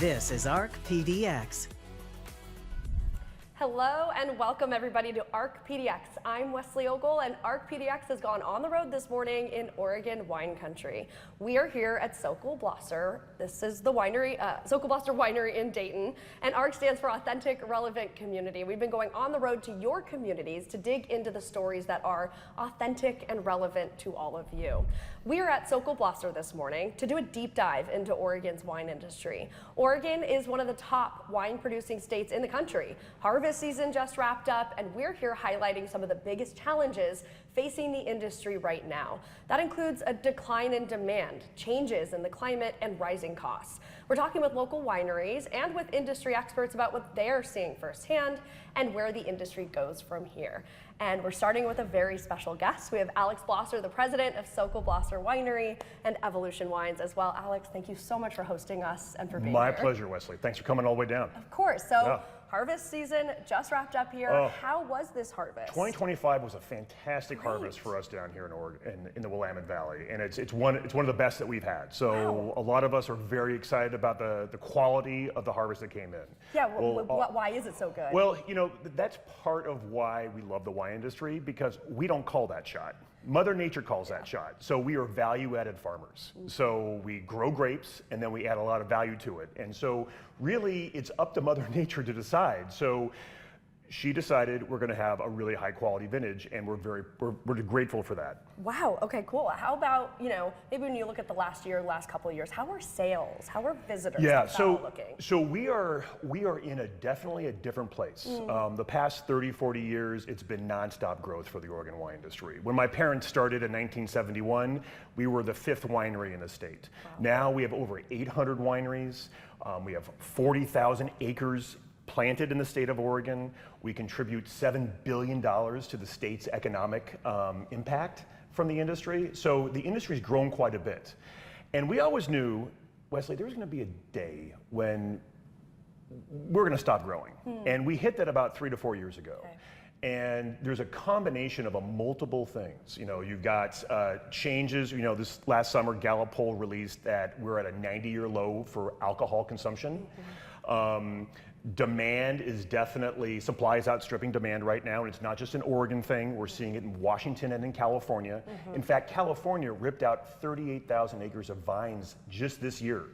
This is ARC PDX. Hello and welcome everybody to ARC PDX. I'm Wesley Ogle and ARC PDX has gone on the road this morning in Oregon wine country. We are here at Sokol Blosser. This is the winery, Sokol Blosser Winery in Dayton, and ARC stands for Authentic Relevant Community. We've been going on the road to your communities to dig into the stories that are authentic and relevant to all of you. We are at Sokol Blosser this morning to do a deep dive into Oregon's wine industry. Oregon is one of the top wine producing states in the country. Harvest season just wrapped up, and we're here highlighting some of the biggest challenges facing the industry right now. That includes a decline in demand, changes in the climate, and rising costs. We're talking with local wineries and with industry experts about what they're seeing firsthand and where the industry goes from here. And we're starting with a very special guest. We have Alex Blosser, the president of Sokol Blosser Winery and Evolution Wines as well. Alex, thank you so much for hosting us and for being here. My pleasure, Wesley. Thanks for coming all the way down. Of course. So harvest season just wrapped up here. How was this harvest? 2025 was a fantastic harvest for us down here in Oregon, in the Willamette Valley, and it's one of the best that we've had. So a lot of us are very excited about the quality of the harvest that came in. Yeah, why is it so good? Well, you know, that's part of why we love the wine industry, because we don't call that shot. Mother Nature calls that shot. So we are value-added farmers. So we grow grapes and then we add a lot of value to it. And so really it's up to Mother Nature to decide. So she decided we're going to have a really high quality vintage, and we're grateful for that. Wow. Okay, cool. How about, you know, maybe when you look at the last couple of years, how are sales? How are visitors? Yeah, looking? So we are in definitely a different place. The past 30, 40 years, it's been nonstop growth for the Oregon wine industry. When my parents started in 1971, we were the 5th winery in the state. Wow. Now we have over 800 wineries. We have 40,000 acres planted in the state of Oregon. We contribute $7 billion to the state's economic impact from the industry. So the industry's grown quite a bit. And we always knew, Wesley, there was going to be a day when we're going to stop growing. And we hit that about 3 to 4 years ago. Okay. And there's a combination of multiple things. You know, you've got changes. You know, this last summer, Gallup poll released that we're at a 90-year low for alcohol consumption. Demand is definitely, supply is outstripping demand right now, and it's not just an Oregon thing. We're seeing it in Washington and in California. In fact, California ripped out 38,000 acres of vines just this year.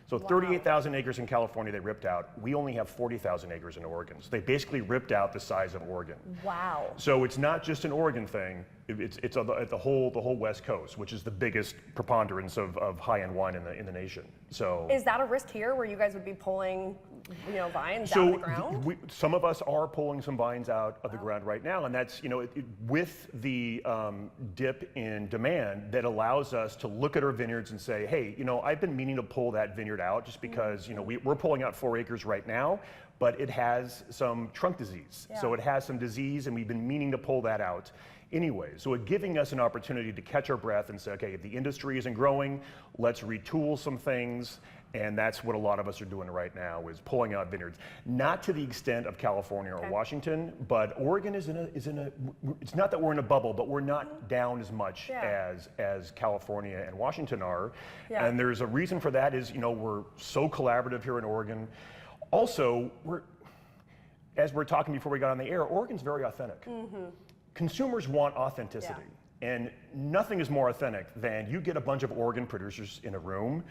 So 38,000 acres in California they ripped out. We only have 40,000 acres in Oregon. So they basically ripped out the size of Oregon. Wow. So it's not just an Oregon thing. It's at the whole West Coast, which is the biggest preponderance of high-end wine in the nation. So is that a risk here, where you guys would be pulling, you know, vines out of the ground? Some of us are pulling some vines out of the ground right now, and that's, you know, with the dip in demand, that allows us to look at our vineyards and say, hey, you know, I've been meaning to pull that vineyard out just because, you know, we're pulling out 4 acres right now, but it has some trunk disease. So it has some disease, and we've been meaning to pull that out anyway. So it's giving us an opportunity to catch our breath and say, okay, if the industry isn't growing, let's retool some things. And that's what a lot of us are doing right now, is pulling out vineyards. Not to the extent of California or Washington, but Oregon is in a, it's not that we're in a bubble, but we're not down as much as California and Washington are. And there's a reason for that is, you know, we're so collaborative here in Oregon. Also, as we're talking before we got on the air, Oregon's very authentic. Consumers want authenticity. And nothing is more authentic than you get a bunch of Oregon producers in a room.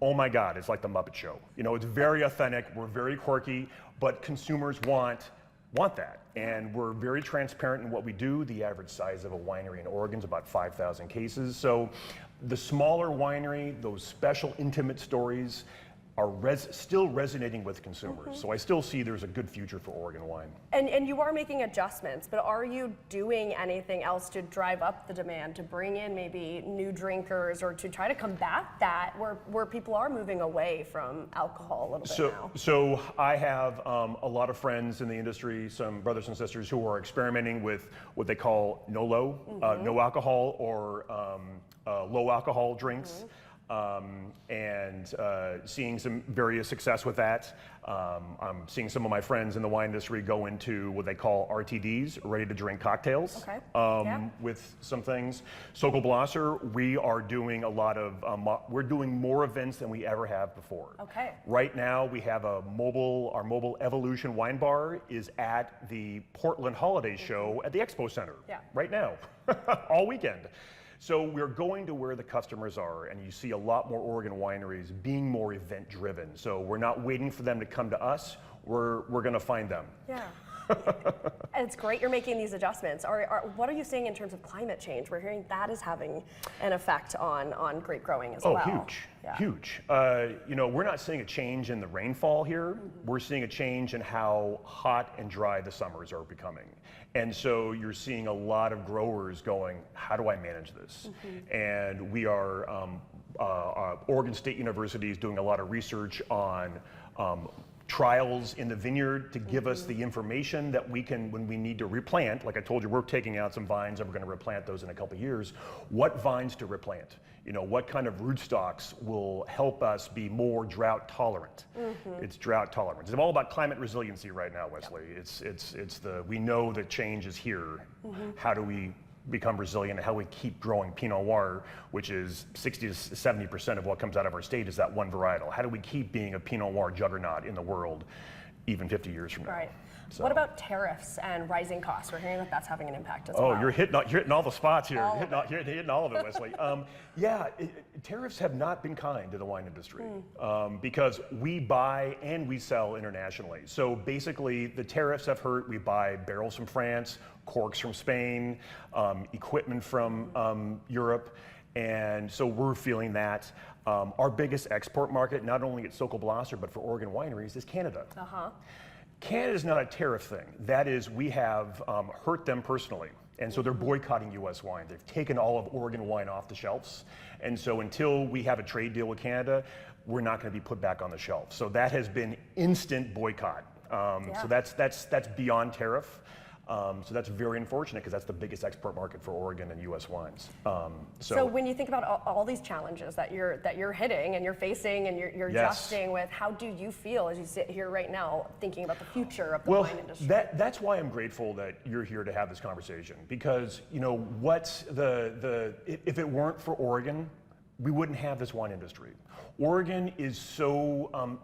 Oh my God, it's like the Muppet Show. You know, it's very authentic, we're very quirky, but consumers want that. And we're very transparent in what we do. The average size of a winery in Oregon is about 5,000 cases. So the smaller winery, those special intimate stories, are still resonating with consumers. So I still see there's a good future for Oregon wine. And you are making adjustments, but are you doing anything else to drive up the demand, to bring in maybe new drinkers, or to try to combat that where people are moving away from alcohol a little bit now? So I have a lot of friends in the industry, some brothers and sisters who are experimenting with what they call no alcohol or low alcohol drinks. and seeing some various success with that. I'm seeing some of my friends in the wine industry go into what they call RTDs, ready to drink cocktails, with some things. Sokol Blosser, we are doing a lot of, we're doing more events than we ever have before. Okay. Right now we have our mobile Evolution wine bar is at the Portland Holiday Show at the Expo Center right now, all weekend. So we're going to where the customers are, and you see a lot more Oregon wineries being more event driven. So we're not waiting for them to come to us, we're going to find them. Yeah. It's great you're making these adjustments. What are you seeing in terms of climate change? We're hearing that is having an effect on grape growing as well. Oh, huge. You know, we're not seeing a change in the rainfall here. We're seeing a change in how hot and dry the summers are becoming. And so you're seeing a lot of growers going, how do I manage this? And we are, Oregon State University is doing a lot of research on trials in the vineyard to give us the information that we can, when we need to replant, like I told you, we're taking out some vines and we're going to replant those in a couple of years. What vines to replant? You know, what kind of rootstocks will help us be more drought tolerant? It's drought tolerance. It's all about climate resiliency right now, Wesley. We know that change is here. How do we become resilient and how we keep growing Pinot Noir, which is 60 to 70% of what comes out of our state is that one varietal. How do we keep being a Pinot Noir juggernaut in the world even 50 years from now? Right. So. What about tariffs and rising costs? We're hearing that that's having an impact as well. Oh, you're hitting all the spots here. You're hitting all of it, Wesley. Tariffs have not been kind to the wine industry because we buy and we sell internationally. So basically, the tariffs have hurt. We buy barrels from France, corks from Spain, equipment from Europe. And so we're feeling that. Our biggest export market, not only at Sokol Blosser, but for Oregon wineries, is Canada. Canada is not a tariff thing. That is, we have hurt them personally. And so they're boycotting US wine. They've taken all of Oregon wine off the shelves. And so until we have a trade deal with Canada, we're not going to be put back on the shelf. So that has been instant boycott. So that's beyond tariff. So that's very unfortunate because that's the biggest export market for Oregon and U.S. wines. So when you think about all these challenges that you're hitting and you're facing and you're adjusting with, how do you feel as you sit here right now thinking about the future of the wine industry? That's why I'm grateful that you're here to have this conversation, because you know if it weren't for Oregon, we wouldn't have this wine industry. Oregon is so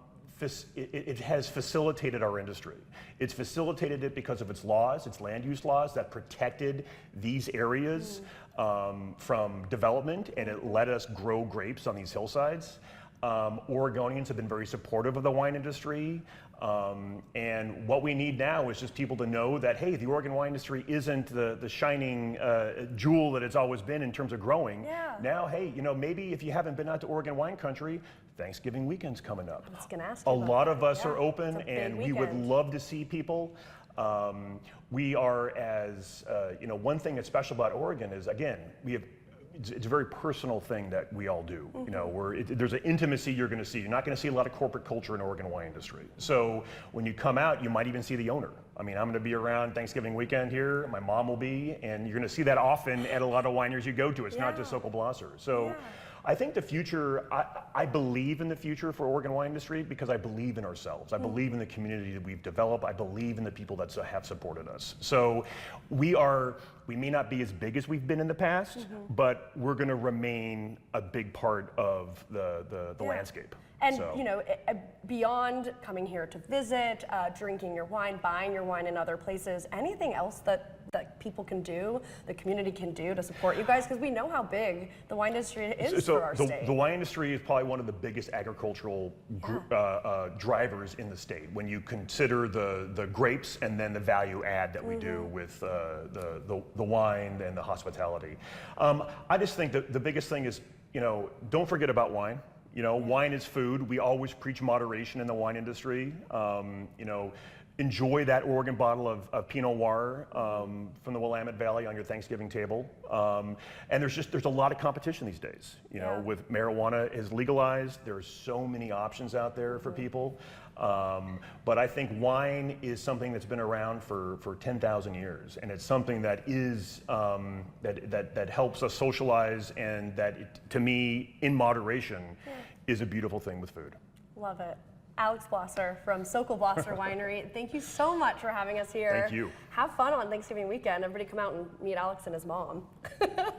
it has facilitated our industry. It's facilitated it because of its laws, its land use laws that protected these areas from development, and it let us grow grapes on these hillsides. Oregonians have been very supportive of the wine industry. And what we need now is just people to know that, hey, the Oregon wine industry isn't the shining jewel that it's always been in terms of growing. Now, hey, you know, maybe if you haven't been out to Oregon wine country, Thanksgiving weekend's coming up. I was gonna ask you a lot of us are open, and we would love to see people. We are you know, one thing that's special about Oregon is, again, it's a very personal thing that we all do. You know, there's an intimacy you're going to see. You're not going to see a lot of corporate culture in Oregon wine industry. So when you come out, you might even see the owner. I mean, I'm going to be around Thanksgiving weekend here. My mom will be, and you're going to see that often at a lot of wineries you go to. It's not just Sokol Blosser. So. I think the future, I believe in the future for Oregon wine industry because I believe in ourselves. I believe in the community that we've developed. I believe in the people that have supported us. So we may not be as big as we've been in the past, but we're going to remain a big part of the landscape. And you know, beyond coming here to visit, drinking your wine, buying your wine in other places, anything else that people can do, the community can do to support you guys? Because we know how big the wine industry is for our state. The wine industry is probably one of the biggest agricultural drivers in the state when you consider the grapes and then the value add that we do with the wine and the hospitality. I just think that the biggest thing is, you know, don't forget about wine. You know, wine is food. We always preach moderation in the wine industry. You know, enjoy that Oregon bottle of Pinot Noir from the Willamette Valley on your Thanksgiving table. And there's a lot of competition these days. You know, with marijuana is legalized, there's so many options out there for people. But I think wine is something that's been around for 10,000 years, and it's something that is that helps us socialize, and that to me, in moderation, is a beautiful thing with food. Love it. Alex Blosser from Sokol Blosser Winery. Thank you so much for having us here. Thank you. Have fun on Thanksgiving weekend. Everybody come out and meet Alex and his mom.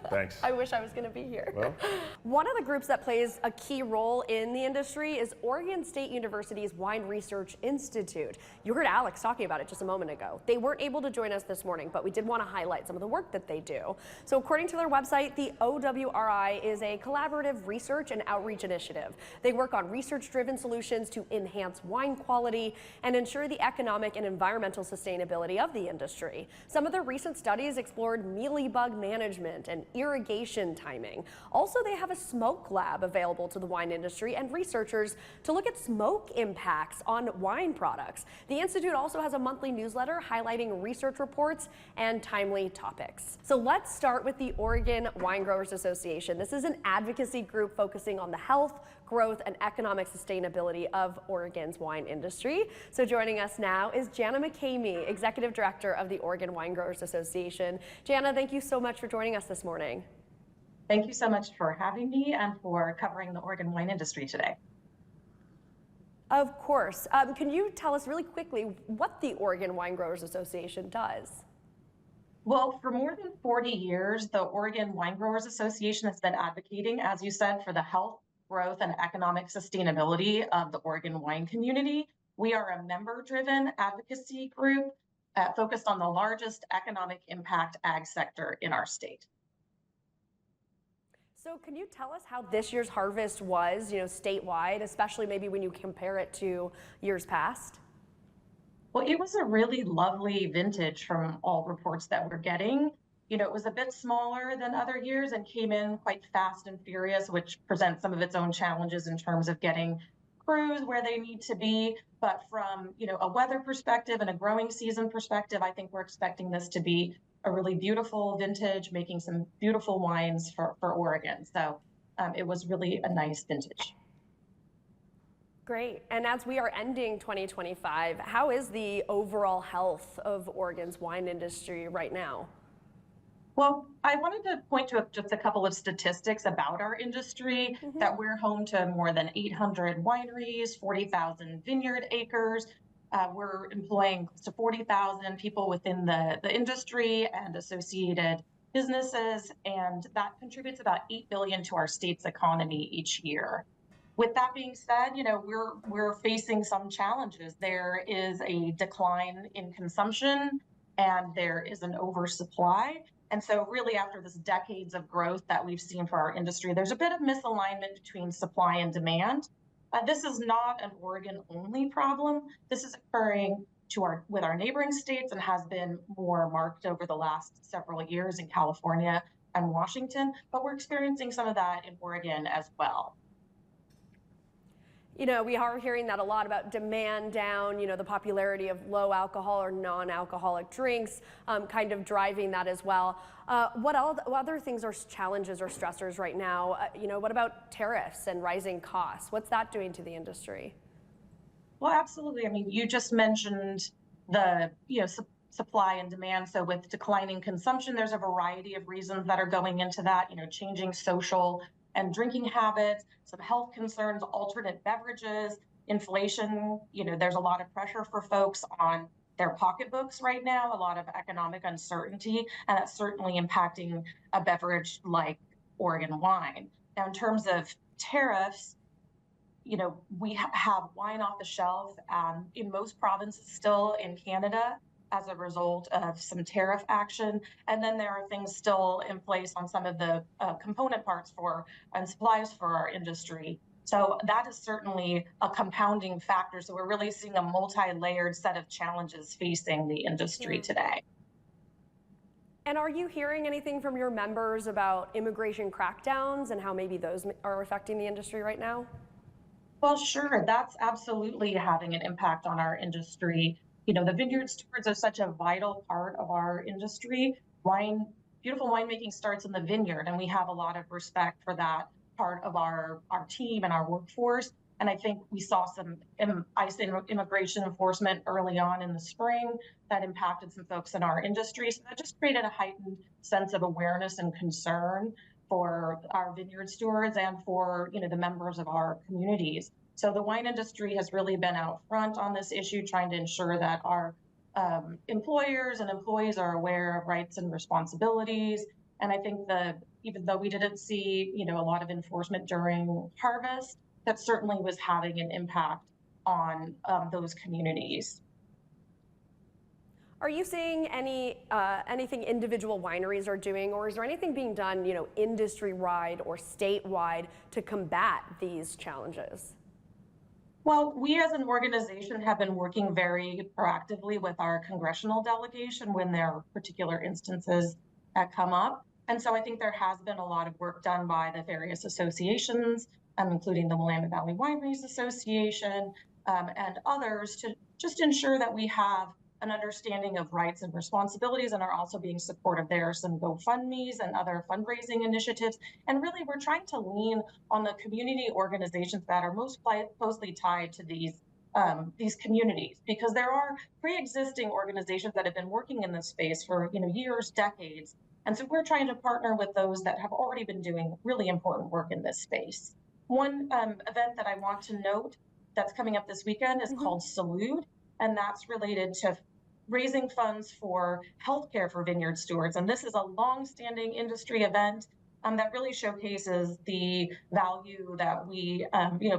Thanks. I wish I was going to be here. Well. One of the groups that plays a key role in the industry is Oregon State University's Wine Research Institute. You heard Alex talking about it just a moment ago. They weren't able to join us this morning, but we did want to highlight some of the work that they do. So according to their website, the OWRI is a collaborative research and outreach initiative. They work on research-driven solutions to enhance wine quality and ensure the economic and environmental sustainability of the industry. Some of their recent studies explored mealybug management and irrigation timing. Also, they have a smoke lab available to the wine industry and researchers to look at smoke impacts on wine products. The Institute also has a monthly newsletter highlighting research reports and timely topics. So let's start with the Oregon Winegrowers Association. This is an advocacy group focusing on the health, growth, and economic sustainability of Oregon's wine industry. So joining us now is Jana McKamey, Executive Director of the Oregon Winegrowers Association. Jana, thank you so much for joining us this morning. Thank you so much for having me and for covering the Oregon wine industry today. Of course. Can you tell us really quickly what the Oregon Winegrowers Association does? Well, for more than 40 years, the Oregon Winegrowers Association has been advocating, as you said, for the health, growth, and economic sustainability of the Oregon wine community. We are a member-driven advocacy group focused on the largest economic impact ag sector in our state. So can you tell us how this year's harvest was, statewide, especially maybe when you compare it to years past? Well, it was a really lovely vintage from all reports that we're getting. It was a bit smaller than other years and came in quite fast and furious, which presents some of its own challenges in terms of getting crews where they need to be. But from, a weather perspective and a growing season perspective, I think we're expecting this to be a really beautiful vintage, making some beautiful wines for Oregon. So it was really a nice vintage. Great. And as we are ending 2025, how is the overall health of Oregon's wine industry right now? Well, I wanted to point to just a couple of statistics about our industry, that we're home to more than 800 wineries, 40,000 vineyard acres. We're employing close to 40,000 people within the industry and associated businesses, and that contributes about $8 billion to our state's economy each year. With that being said, we're facing some challenges. There is a decline in consumption, and there is an oversupply. And so really after this decades of growth that we've seen for our industry, there's a bit of misalignment between supply and demand. This is not an Oregon-only problem. This is occurring with our neighboring states and has been more marked over the last several years in California and Washington, but we're experiencing some of that in Oregon as well. We are hearing that a lot about demand down, the popularity of low alcohol or non-alcoholic drinks kind of driving that as well. What other things are challenges or stressors right now? What about tariffs and rising costs? What's that doing to the industry? Well, absolutely. I mean, you just mentioned the, supply and demand. So with declining consumption, there's a variety of reasons that are going into that, changing social and drinking habits, some health concerns, alternate beverages, inflation. There's a lot of pressure for folks on their pocketbooks right now, a lot of economic uncertainty, and that's certainly impacting a beverage like Oregon wine. Now, in terms of tariffs, we have wine off the shelf in most provinces still in Canada as a result of some tariff action. And then there are things still in place on some of the component parts and supplies for our industry. So that is certainly a compounding factor. So we're really seeing a multi-layered set of challenges facing the industry today. And are you hearing anything from your members about immigration crackdowns and how maybe those are affecting the industry right now? Well, sure. That's absolutely having an impact on our industry. the vineyard stewards are such a vital part of our industry. Beautiful winemaking starts in the vineyard, and we have a lot of respect for that part of our team and our workforce. And I think we saw some ICE immigration enforcement early on in the spring that impacted some folks in our industry. So that just created a heightened sense of awareness and concern for our vineyard stewards and for the members of our communities. So the wine industry has really been out front on this issue, trying to ensure that our employers and employees are aware of rights and responsibilities. And I think that even though we didn't see a lot of enforcement during harvest, that certainly was having an impact on those communities. Are you seeing anything individual wineries are doing, or is there anything being done, industry-wide or statewide to combat these challenges? Well, we as an organization have been working very proactively with our congressional delegation when there are particular instances that come up. And so I think there has been a lot of work done by the various associations, including the Willamette Valley Wineries Association and others, to just ensure that we have an understanding of rights and responsibilities and are also being supportive. There are some GoFundMes and other fundraising initiatives. And really, we're trying to lean on the community organizations that are most closely tied to these communities, because there are pre-existing organizations that have been working in this space for years, decades. And so we're trying to partner with those that have already been doing really important work in this space. One event that I want to note that's coming up this weekend is called Salute, and that's related to raising funds for healthcare for vineyard stewards. And this is a long-standing industry event that really showcases the value that we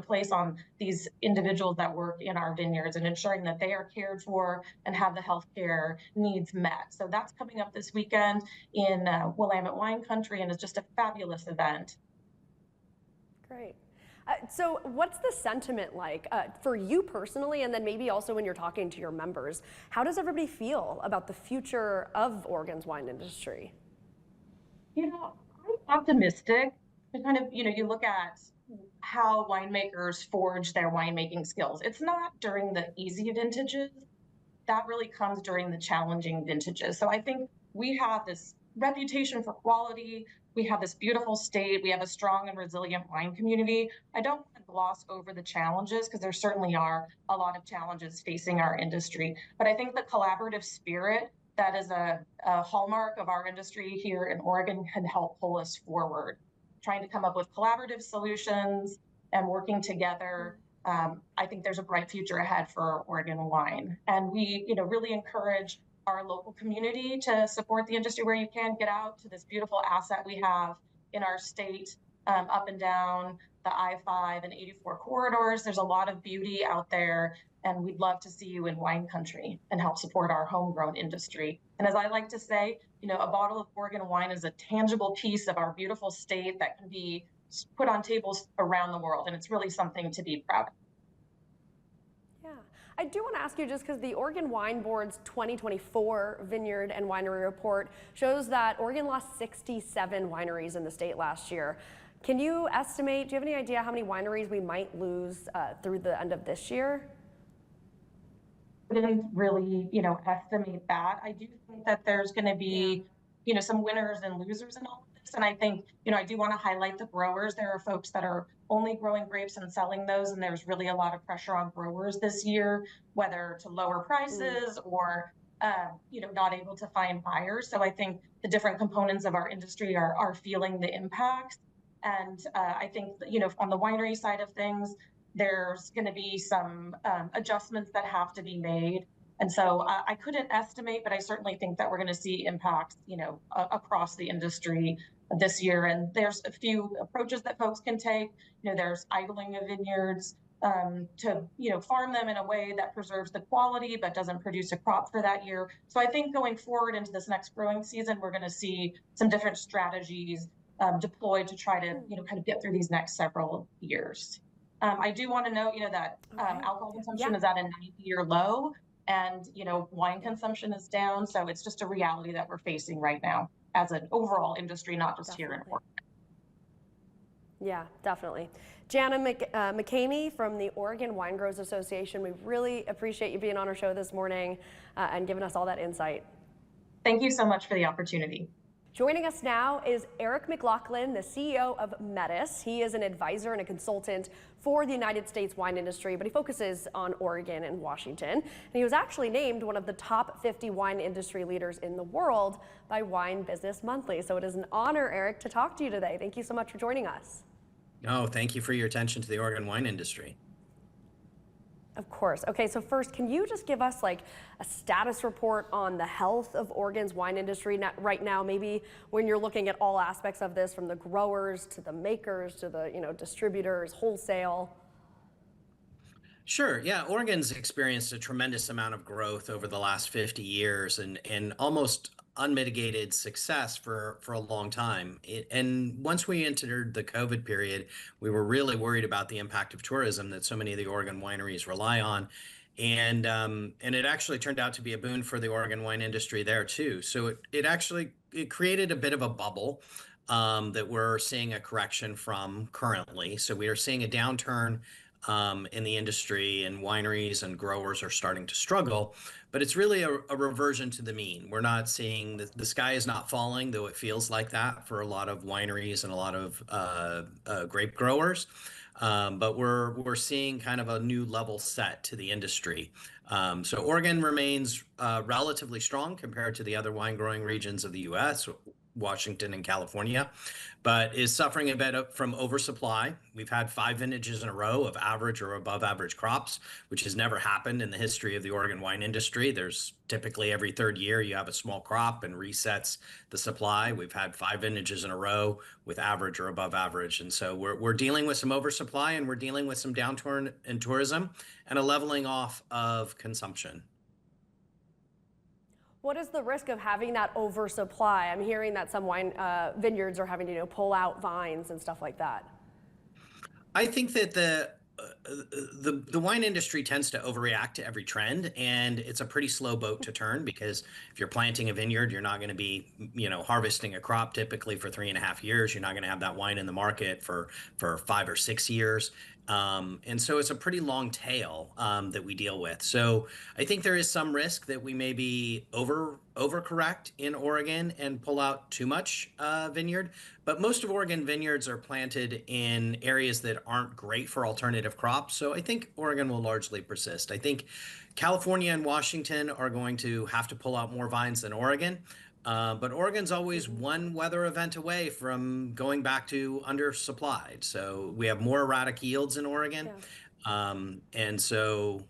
place on these individuals that work in our vineyards and ensuring that they are cared for and have the healthcare needs met. So that's coming up this weekend in Willamette Wine Country, and it's just a fabulous event. Great. So what's the sentiment like for you personally, and then maybe also when you're talking to your members? How does everybody feel about the future of Oregon's wine industry? I'm optimistic. You look at how winemakers forge their winemaking skills. It's not during the easy vintages. That really comes during the challenging vintages. So I think we have this reputation for quality. We have this beautiful state. We have a strong and resilient wine community. I don't want to gloss over the challenges, because there certainly are a lot of challenges facing our industry. But I think the collaborative spirit that is a hallmark of our industry here in Oregon can help pull us forward. Trying to come up with collaborative solutions and working together, I think there's a bright future ahead for Oregon wine. And we, really encourage our local community to support the industry where you can. Get out to this beautiful asset we have in our state, up and down the I-5 and 84 corridors. There's a lot of beauty out there, and we'd love to see you in wine country and help support our homegrown industry. And as I like to say, a bottle of Oregon wine is a tangible piece of our beautiful state that can be put on tables around the world, and it's really something to be proud of. I do want to ask you, just because the Oregon Wine Board's 2024 Vineyard and Winery Report shows that Oregon lost 67 wineries in the state last year. Can you estimate, do you have any idea how many wineries we might lose through the end of this year? I didn't really, estimate that. I do think that there's going to be, some winners and losers in all of this. And I think, I do want to highlight the growers. There are folks that are only growing grapes and selling those, and there's really a lot of pressure on growers this year, whether to lower prices or, not able to find buyers. So I think the different components of our industry are feeling the impacts. And I think, on the winery side of things, there's going to be some adjustments that have to be made. And so I couldn't estimate, but I certainly think that we're going to see impacts, across the industry this year. And there's a few approaches that folks can take. There's idling of vineyards to, farm them in a way that preserves the quality but doesn't produce a crop for that year. So I think going forward into this next growing season, we're going to see some different strategies deployed to try to, kind of get through these next several years. I do want to note, that alcohol consumption is at a 90-year low, and, wine consumption is down. So it's just a reality that we're facing right now as an overall industry, not just here in Oregon. Yeah, definitely. Jana McKamey from the Oregon Winegrowers Association, we really appreciate you being on our show this morning and giving us all that insight. Thank you so much for the opportunity. Joining us now is Erik McLaughlin, the CEO of Metis. He is an advisor and a consultant for the United States wine industry, but he focuses on Oregon and Washington. And he was actually named one of the top 50 wine industry leaders in the world by Wine Business Monthly. So it is an honor, Erik, to talk to you today. Thank you so much for joining us. Oh, thank you for your attention to the Oregon wine industry. Of course. Okay, so first, can you just give us like a status report on the health of Oregon's wine industry right now? Maybe when you're looking at all aspects of this, from the growers to the makers to the distributors, wholesale. Sure. Yeah, Oregon's experienced a tremendous amount of growth over the last 50 years and almost unmitigated success for a long time. And once we entered the COVID period, we were really worried about the impact of tourism that so many of the Oregon wineries rely on. And it actually turned out to be a boon for the Oregon wine industry there too. So it created a bit of a bubble that we're seeing a correction from currently. So we are seeing a downturn in the industry, and wineries and growers are starting to struggle, but it's really a reversion to the mean. We're not seeing the sky is not falling, though it feels like that for a lot of wineries and a lot of grape growers. But we're seeing kind of a new level set to the industry. So Oregon remains relatively strong compared to the other wine growing regions of the U.S., Washington and California, but is suffering a bit from oversupply. We've had 5 vintages in a row of average or above average crops, which has never happened in the history of the Oregon wine industry. There's typically every 3rd year you have a small crop and resets the supply. We've had 5 vintages in a row with average or above average. And so we're dealing with some oversupply, and we're dealing with some downturn in tourism and a leveling off of consumption. What is the risk of having that oversupply? I'm hearing that some wine vineyards are having to pull out vines and stuff like that. I think that the wine industry tends to overreact to every trend, and it's a pretty slow boat to turn, because if you're planting a vineyard, you're not going to be, harvesting a crop typically for 3.5 years. You're not going to have that wine in the market for 5 or 6 years. And so it's a pretty long tail that we deal with. So I think there is some risk that we may be overcorrect in Oregon and pull out too much vineyard. But most of Oregon vineyards are planted in areas that aren't great for alternative crops. So I think Oregon will largely persist. I think California and Washington are going to have to pull out more vines than Oregon. But Oregon's always one weather event away from going back to undersupplied. So we have more erratic yields in Oregon. Yeah. And so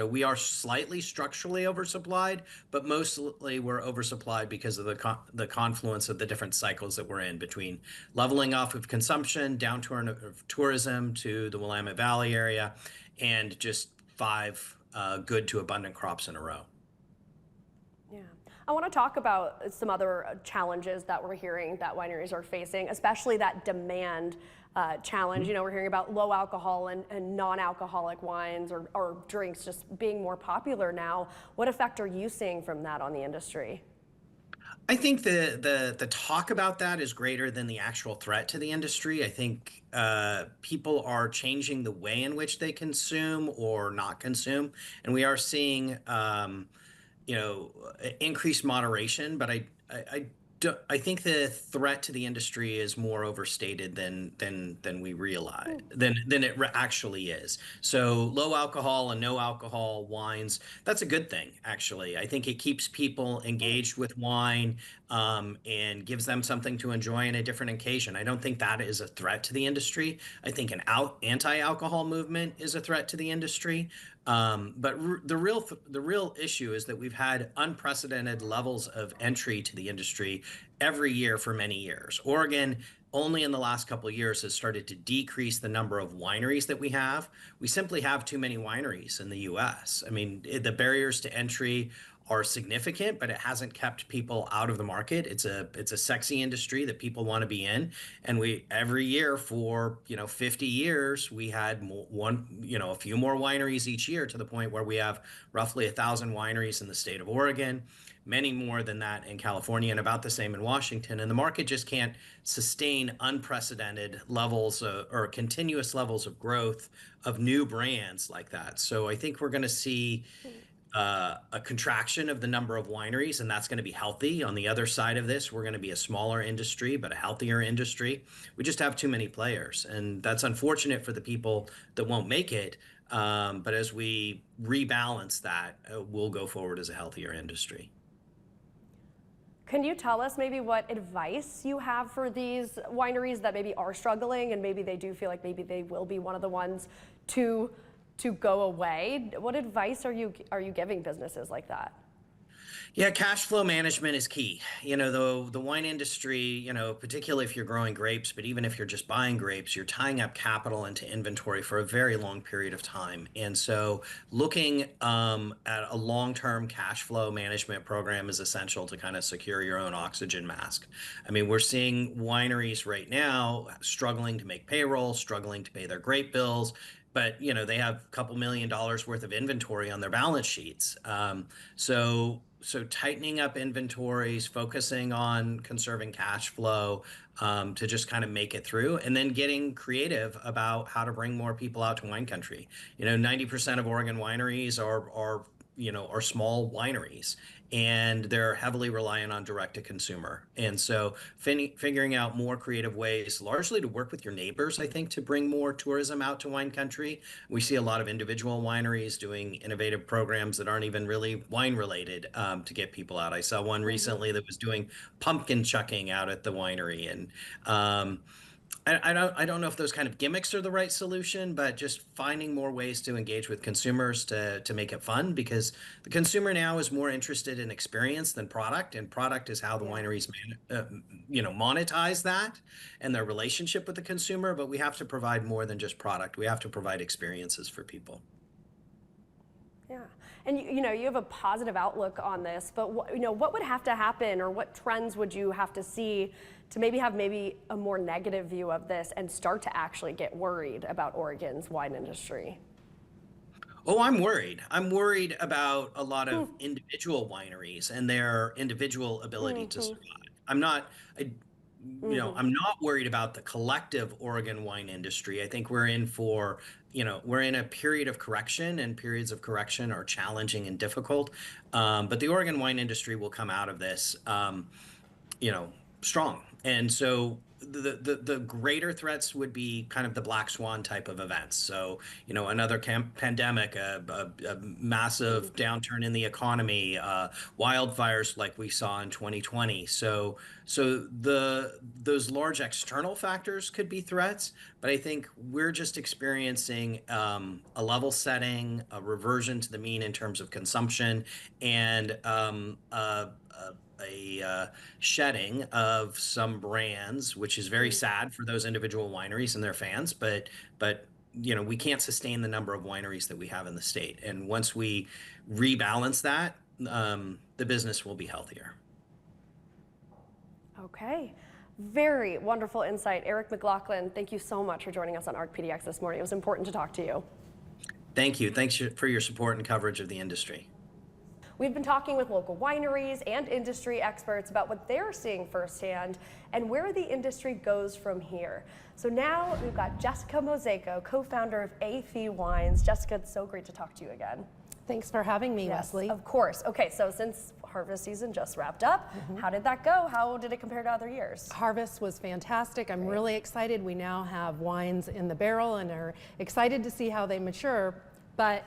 we are slightly structurally oversupplied, but mostly we're oversupplied because of the confluence of the different cycles that we're in, between leveling off of consumption, downturn of tourism to the Willamette Valley area, and just 5 good to abundant crops in a row. I want to talk about some other challenges that we're hearing that wineries are facing, especially that demand challenge. We're hearing about low alcohol and non-alcoholic wines or drinks just being more popular now. What effect are you seeing from that on the industry? I think the talk about that is greater than the actual threat to the industry. I think people are changing the way in which they consume or not consume, and we are seeing increased moderation, but I think the threat to the industry is more overstated than we realize, than it actually is. So low alcohol and no alcohol wines, that's a good thing, actually. I think it keeps people engaged with wine and gives them something to enjoy in a different occasion. I don't think that is a threat to the industry. I think an anti-alcohol movement is a threat to the industry. But the real issue is that we've had unprecedented levels of entry to the industry every year for many years. Oregon, only in the last couple of years, has started to decrease the number of wineries that we have. We simply have too many wineries in the U.S. I mean, the barriers to entry are significant, but it hasn't kept people out of the market. It's a sexy industry that people want to be in. And we every year for 50 years we had a few more wineries each year, to the point where we have roughly 1,000 wineries in the state of Oregon, many more than that in California, and about the same in Washington. And the market just can't sustain unprecedented levels or continuous levels of growth of new brands like that. So I think we're going to see a contraction of the number of wineries, and that's going to be healthy. On the other side of this, we're going to be a smaller industry, but a healthier industry. We just have too many players, and that's unfortunate for the people that won't make it. But as we rebalance that, we'll go forward as a healthier industry. Can you tell us maybe what advice you have for these wineries that maybe are struggling, and maybe they do feel like maybe they will be one of the ones to go away? What advice are you giving businesses like that? Yeah, cash flow management is key. The wine industry, particularly if you're growing grapes, but even if you're just buying grapes, you're tying up capital into inventory for a very long period of time. And so looking at a long-term cash flow management program is essential to kind of secure your own oxygen mask. I mean, we're seeing wineries right now struggling to make payroll, struggling to pay their grape bills, but they have a couple $1 million worth of inventory on their balance sheets. So tightening up inventories, focusing on conserving cash flow to just kind of make it through, and then getting creative about how to bring more people out to wine country. 90% of Oregon wineries are small wineries, and they're heavily reliant on direct to consumer. And so figuring out more creative ways, largely to work with your neighbors, I think, to bring more tourism out to wine country. We see a lot of individual wineries doing innovative programs that aren't even really wine related to get people out. I saw one recently that was doing pumpkin chucking out at the winery. And I don't know if those kind of gimmicks are the right solution, but just finding more ways to engage with consumers to make it fun, because the consumer now is more interested in experience than product, and product is how the wineries monetize that and their relationship with the consumer. But we have to provide more than just product. We have to provide experiences for people. Yeah, and you have a positive outlook on this, but what would have to happen, or what trends would you have to see to maybe have a more negative view of this and start to actually get worried about Oregon's wine industry? Oh, I'm worried. I'm worried about a lot of individual wineries and their individual ability to survive. I'm not worried about the collective Oregon wine industry. I think we're in a period of correction, and periods of correction are challenging and difficult. But the Oregon wine industry will come out of this, strong. And so the greater threats would be kind of the black swan type of events. So, another pandemic, a massive downturn in the economy, wildfires like we saw in 2020. So those large external factors could be threats, but I think we're just experiencing a level setting, a reversion to the mean in terms of consumption, and a shedding of some brands, which is very sad for those individual wineries and their fans. But we can't sustain the number of wineries that we have in the state. And once we rebalance that, the business will be healthier. Okay. Very wonderful insight. Erik McLaughlin, thank you so much for joining us on ARC PDX this morning. It was important to talk to you. Thank you. Thanks for your support and coverage of the industry. We've been talking with local wineries and industry experts about what they're seeing firsthand and where the industry goes from here. So now we've got Jessica Mozeico, co-founder of Fille Wines. Jessica, it's so great to talk to you again. Thanks for having me, Yes, Wesley. of course. Okay, so since harvest season just wrapped up, how did that go? How did it compare to other years? Harvest was fantastic. I'm really excited. We now have wines in the barrel and are excited to see how they mature. But,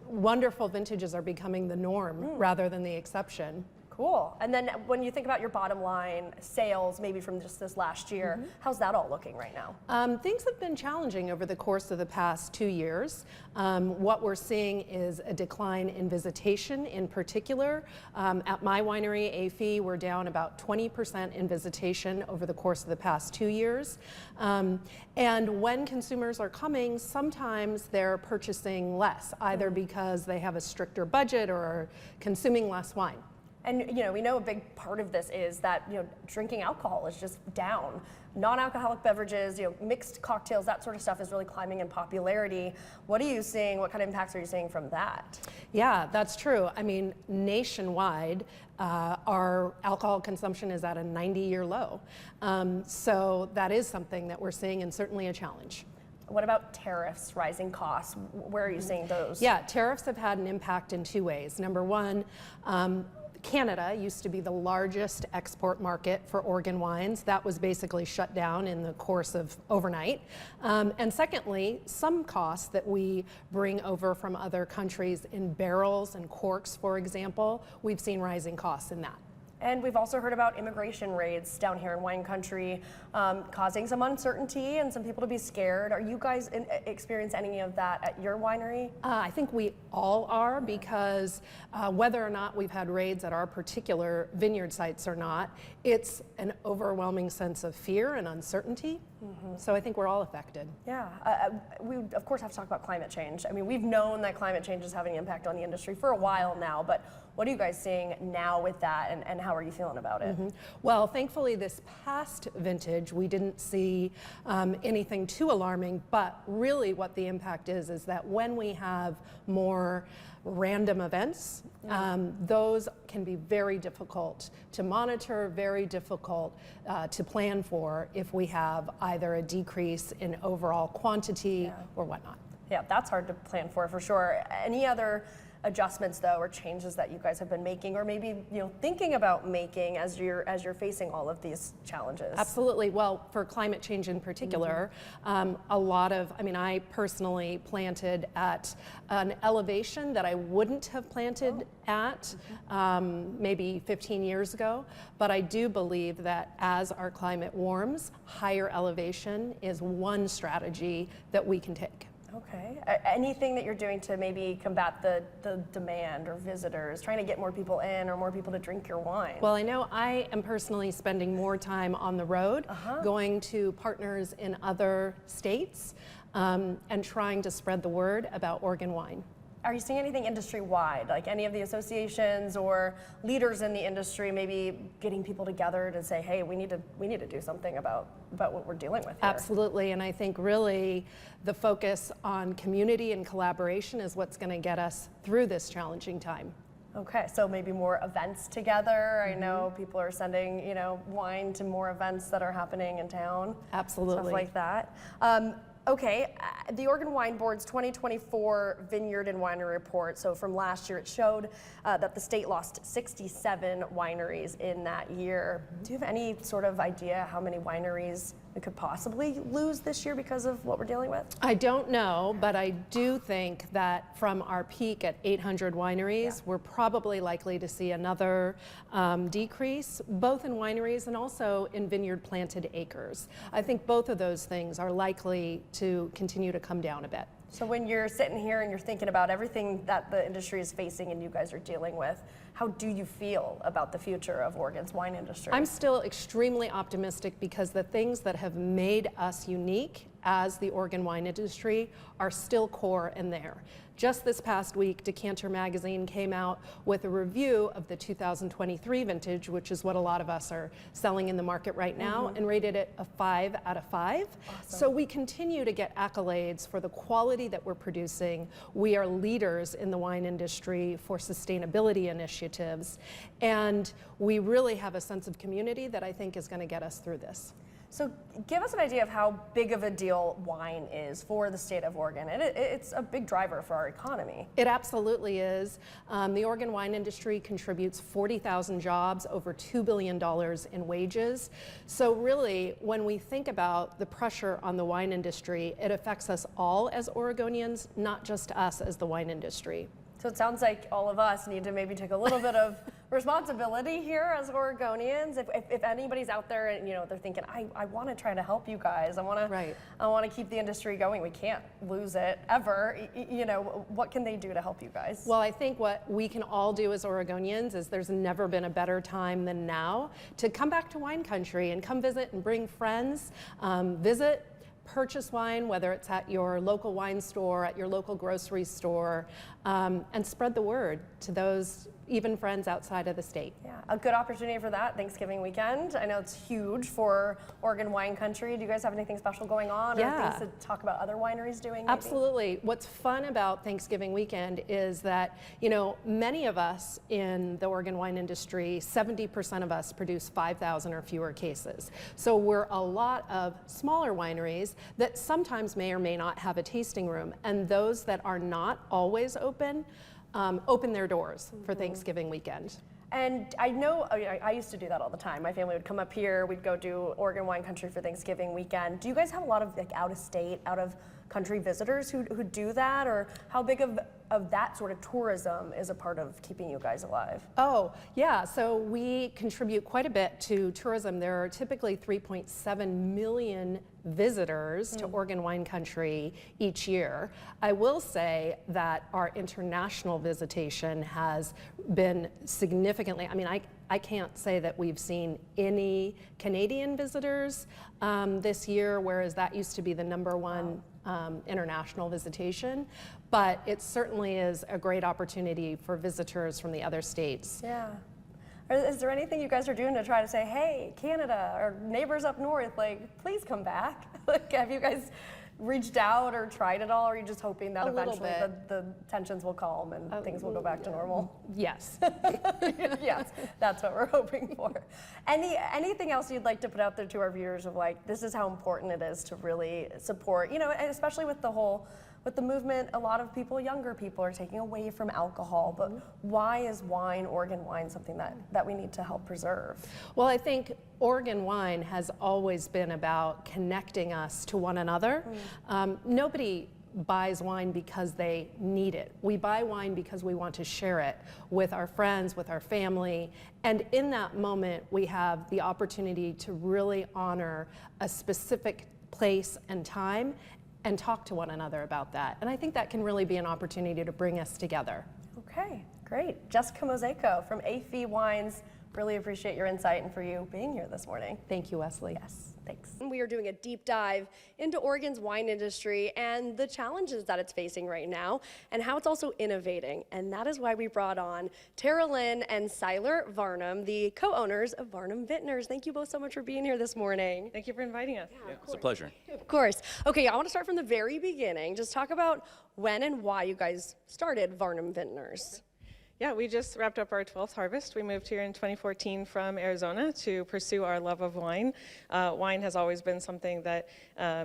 wonderful vintages are becoming the norm rather than the exception. Cool. And then when you think about your bottom line sales, maybe from just this last year, how's that all looking right now? Things have been challenging over the course of the past 2 years. What we're seeing is a decline in visitation in particular. At my winery, Fille, we're down about 20% in visitation over the course of the past 2 years. And when consumers are coming, sometimes they're purchasing less, either because they have a stricter budget or are consuming less wine. And we know a big part of this is that drinking alcohol is just down. Non-alcoholic beverages, mixed cocktails, that sort of stuff is really climbing in popularity. What are you seeing? What kind of impacts are you seeing from that? Yeah, that's true. I mean, nationwide, our alcohol consumption is at a 90-year low. So that is something that we're seeing, and certainly a challenge. What about tariffs, rising costs? Where are you seeing those? Yeah, tariffs have had an impact in 2 ways. Number one, Canada used to be the largest export market for Oregon wines. That was basically shut down in the course of overnight. And secondly, some costs that we bring over from other countries in barrels and corks, for example, we've seen rising costs in that. And we've also heard about immigration raids down here in wine country, causing some uncertainty and some people to be scared. Are you guys experience any of that at your winery? I think we all are, because whether or not we've had raids at our particular vineyard sites or not, it's an overwhelming sense of fear and uncertainty. So I think we're all affected. Yeah, we of course have to talk about climate change. I mean, we've known that climate change is having an impact on the industry for a while now, but what are you guys seeing now with that, and how are you feeling about it? Well, thankfully this past vintage, we didn't see anything too alarming, but really what the impact is that when we have more random events, those can be very difficult to monitor, very difficult to plan for if we have either a decrease in overall quantity or whatnot. Yeah, that's hard to plan for sure. Any other adjustments though, or changes that you guys have been making, or maybe thinking about making as you're facing all of these challenges? Absolutely. Well, for climate change in particular, I personally planted at an elevation that I wouldn't have planted at maybe 15 years ago, but I do believe that as our climate warms, higher elevation is one strategy that we can take. Okay. Anything that you're doing to maybe combat the demand or visitors, trying to get more people in or more people to drink your wine? Well, I know I am personally spending more time on the road, going to partners in other states, and trying to spread the word about Oregon wine. Are you seeing anything industry-wide, like any of the associations or leaders in the industry maybe getting people together to say, hey, we need to do something about what we're dealing with here? Absolutely, and I think really the focus on community and collaboration is what's going to get us through this challenging time. Okay, so maybe more events together. I know people are sending, wine to more events that are happening in town. Absolutely. Stuff like that. Okay, the Oregon Wine Board's 2024 Vineyard and Winery Report, so from last year, it showed that the state lost 67 wineries in that year. Do you have any sort of idea how many wineries we could possibly lose this year because of what we're dealing with? I don't know, but I do think that from our peak at 800 wineries, we're probably likely to see another decrease, both in wineries and also in vineyard planted acres. I think both of those things are likely to continue to come down a bit. So when you're sitting here and you're thinking about everything that the industry is facing and you guys are dealing with, how do you feel about the future of Oregon's wine industry? I'm still extremely optimistic because the things that have made us unique as the Oregon wine industry are still core and there. Just this past week, Decanter magazine came out with a review of the 2023 vintage, which is what a lot of us are selling in the market right now, and rated it a 5 out of 5. Awesome. So we continue to get accolades for the quality that we're producing. We are leaders in the wine industry for sustainability initiatives, and we really have a sense of community that I think is going to get us through this. So give us an idea of how big of a deal wine is for the state of Oregon. It's a big driver for our economy. It absolutely is. The Oregon wine industry contributes 40,000 jobs, over $2 billion in wages. So really, when we think about the pressure on the wine industry, it affects us all as Oregonians, not just us as the wine industry. So it sounds like all of us need to maybe take a little bit of responsibility here as Oregonians. If anybody's out there and they're thinking, I want to try to help you guys. I want to keep the industry going. We can't lose it ever. What can they do to help you guys? Well, I think what we can all do as Oregonians is there's never been a better time than now to come back to wine country and come visit and bring friends, purchase wine, whether it's at your local wine store, at your local grocery store, and spread the word to those even friends outside of the state. Yeah, a good opportunity for that Thanksgiving weekend. I know it's huge for Oregon wine country. Do you guys have anything special going on or things to talk about other wineries doing? Maybe? Absolutely. What's fun about Thanksgiving weekend is that, many of us in the Oregon wine industry, 70% of us produce 5,000 or fewer cases. So we're a lot of smaller wineries that sometimes may or may not have a tasting room, and those that are not always open their doors for Thanksgiving weekend. And I know, I used to do that all the time. My family would come up here, we'd go do Oregon wine country for Thanksgiving weekend. Do you guys have a lot of out of state, out of country visitors who do that? Or how big of that sort of tourism is a part of keeping you guys alive? Oh, yeah, so we contribute quite a bit to tourism. There are typically 3.7 million visitors to Oregon wine country each year. I will say that our international visitation has been significantly, I can't say that we've seen any Canadian visitors this year, whereas that used to be the number one international visitation, but it certainly is a great opportunity for visitors from the other states. Yeah. Is there anything you guys are doing to try to say, hey, Canada or neighbors up north, please come back? Have you guys reached out or tried it all, or are you just hoping that eventually the tensions will calm and things will go back to normal? Yes. Yes, that's what we're hoping for. Anything else you'd like to put out there to our viewers of this is how important it is to really support, and especially with the movement, a lot of people, younger people, are taking away from alcohol, but why is Oregon wine, something that we need to help preserve? Well, I think Oregon wine has always been about connecting us to one another. Nobody buys wine because they need it. We buy wine because we want to share it with our friends, with our family, and in that moment, we have the opportunity to really honor a specific place and time and talk to one another about that. And I think that can really be an opportunity to bring us together. Okay, great. Jessica Mozeico from AFI Wines, really appreciate your insight and for you being here this morning. Thank you, Wesley. Yes, thanks. We are doing a deep dive into Oregon's wine industry and the challenges that it's facing right now and how it's also innovating. And that is why we brought on Taralyn and Cyler Varnum, the co-owners of Varnum Vintners. Thank you both so much for being here this morning. Thank you for inviting us. Yeah, it's a pleasure. Of course. Okay, I want to start from the very beginning. Just talk about when and why you guys started Varnum Vintners. Yeah, we just wrapped up our 12th harvest. We moved here in 2014 from Arizona to pursue our love of wine. Wine has always been something that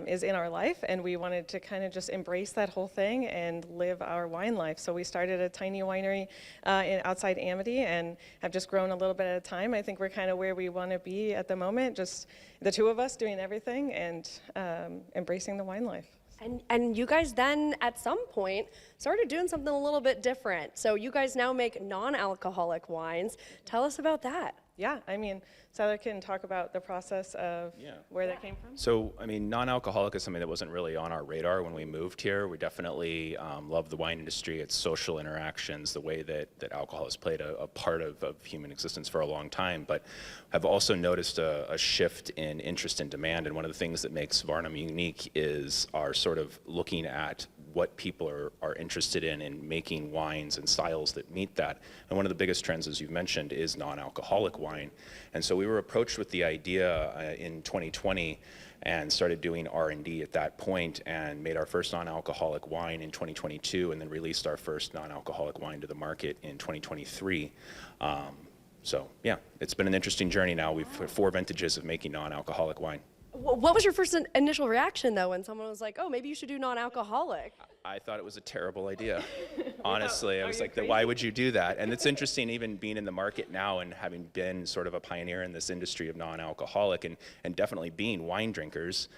is in our life, and we wanted to kind of just embrace that whole thing and live our wine life. So we started a tiny winery outside Amity and have just grown a little bit at a time. I think we're kind of where we want to be at the moment, just the two of us doing everything and embracing the wine life. And you guys then, at some point, started doing something a little bit different. So you guys now make non-alcoholic wines. Tell us about that. Yeah, Cyler can talk about the process of where that came from. So, non-alcoholic is something that wasn't really on our radar when we moved here. We definitely love the wine industry, its social interactions, the way that alcohol has played a part of human existence for a long time, but I've also noticed a shift in interest and demand, and one of the things that makes Varnum unique is our sort of looking at what people are interested in making wines and styles that meet that. And one of the biggest trends, as you've mentioned, is non-alcoholic wine. And so we were approached with the idea in 2020 and started doing R&D at that point and made our first non-alcoholic wine in 2022 and then released our first non-alcoholic wine to the market in 2023. So yeah, it's been an interesting journey now. We've had 4 vintages of making non-alcoholic wine. What was your first initial reaction, though, when someone was like, oh, maybe you should do non-alcoholic? I thought it was a terrible idea. Honestly, I was you like, crazy? why would you do that? And it's interesting, even being in the market now and having been sort of a pioneer in this industry of non-alcoholic and definitely being wine drinkers,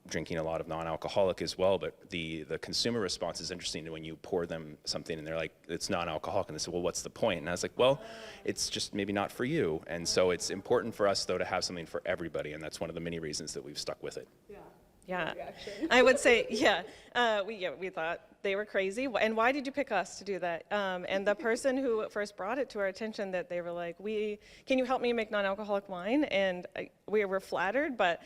drinking a lot of non-alcoholic as well. But the consumer response is interesting when you pour them something and they're like, it's non-alcoholic. And they say, well, what's the point? And I was like, well, it's just maybe not for you. And so it's important for us, though, to have something for everybody. And that's one of the many reasons that we've stuck with it. Yeah, I would say, we thought they were crazy. And why did you pick us to do that? And the person who first brought it to our attention, that they were like, can you help me make non-alcoholic wine? And we were flattered, but